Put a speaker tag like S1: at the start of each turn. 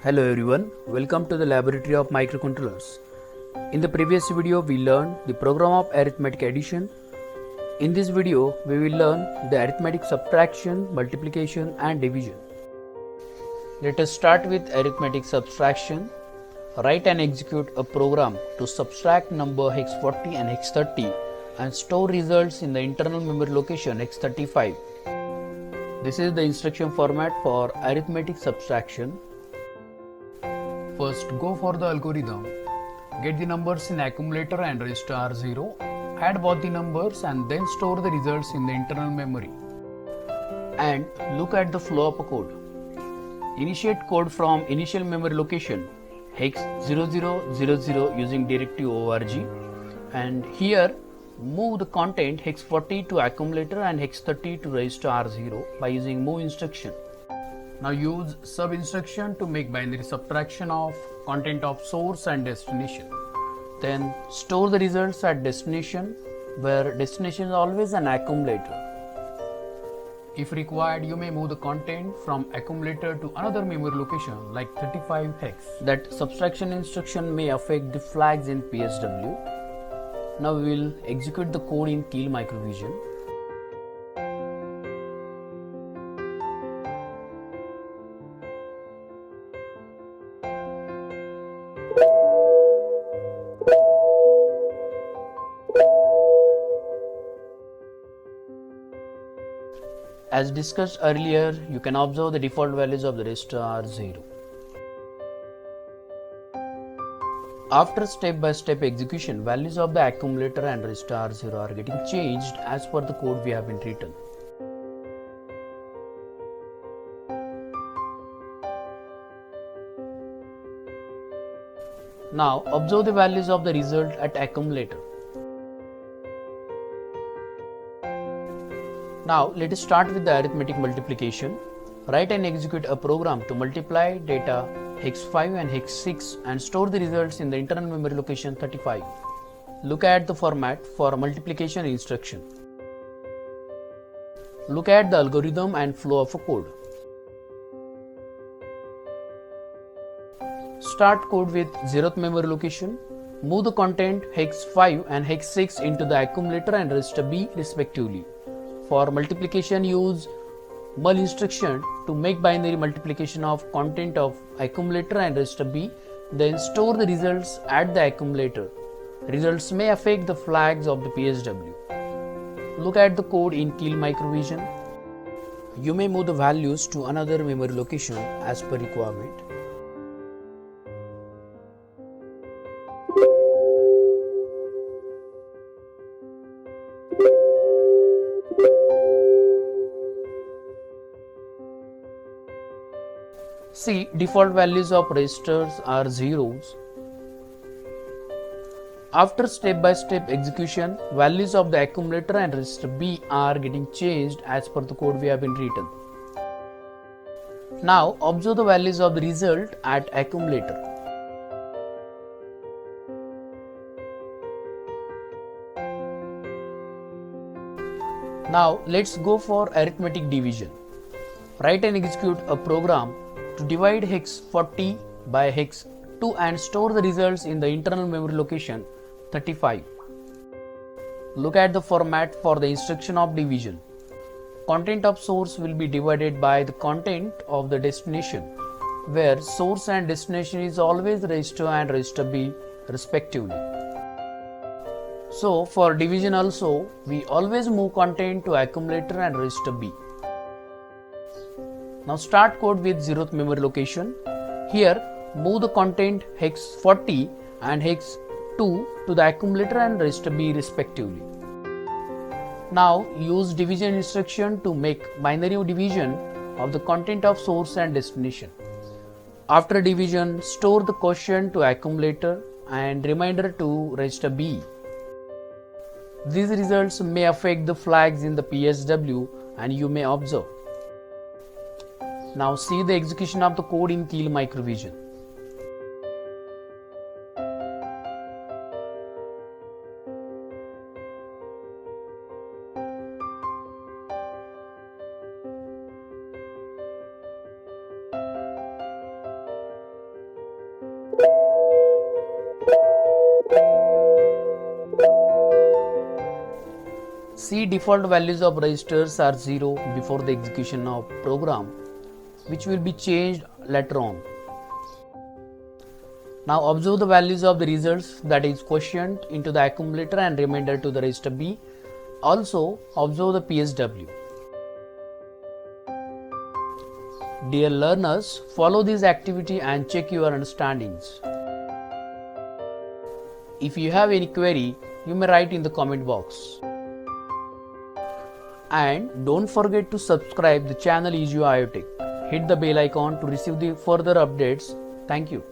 S1: Hello everyone, welcome to the laboratory of microcontrollers. In the previous video we learned the program of arithmetic addition. In this video we will learn the arithmetic subtraction, multiplication and division. Let us start with arithmetic subtraction. Write and execute a program to subtract number x40 and x30 and store results in the internal memory location x35. This is the instruction format for arithmetic subtraction. First, go for the algorithm. Get the numbers in accumulator and register R0. Add both the numbers and then store the results in the internal memory. And look at the flow of a code. Initiate code from initial memory location hex 0000 using directive org, and here move the content hex 40 to accumulator and hex 30 to register R0 by using move instruction. Now use sub instruction to make binary subtraction of content of source and destination. Then store the results at destination, where destination is always an accumulator. If required, you may move the content from accumulator to another memory location like 35 hex. That subtraction instruction may affect the flags in PSW. Now we will execute the code in Keil Microvision. As discussed earlier, you can observe the default values of the register are 0. After step-by-step execution, values of the accumulator and register R0 are getting changed as per the code we have been written. Now observe the values of the result at accumulator. Now let us start with the arithmetic multiplication. Write and execute a program to multiply data hex 5 and hex 6 and store the results in the internal memory location 35. Look at the format for multiplication instruction. Look at the algorithm and flow of a code. Start code with 0th memory location. Move the content hex 5 and hex 6 into the accumulator and register B respectively. For multiplication, use mul instruction to make binary multiplication of content of accumulator and register B, then store the results at the accumulator. Results may affect the flags of the PSW. Look at the code in Keil Microvision. You may move the values to another memory location as per requirement. See, default values of registers are zeros. After step-by-step execution, values of the accumulator and register B are getting changed as per the code we have been written. Now observe the values of the result at accumulator. Now let's go for arithmetic division. Write and execute a program to divide hex 40 by hex 2 and store the results in the internal memory location 35. Look at the format for the instruction of division. Content of source will be divided by the content of the destination, where source and destination is always register and register B respectively. So for division also, we always move content to accumulator and register B. Now start code with 0th memory location. Here move the content hex 40 and hex 2 to the accumulator and register B respectively. Now use division instruction to make binary division of the content of source and destination. After division, store the quotient to accumulator and remainder to register B. These results may affect the flags in the PSW and you may observe. Now see the execution of the code in Keil Microvision. See, default values of registers are 0 before the execution of program, which will be changed later on. Now observe the values of the results, that is quotient into the accumulator and remainder to the register B. Also observe the PSW. Dear learners, follow this activity and check your understandings. If you have any query, you may write in the comment box. And don't forget to subscribe the channel EasyUIO Tech. Hit the bell icon to receive the further updates. Thank you.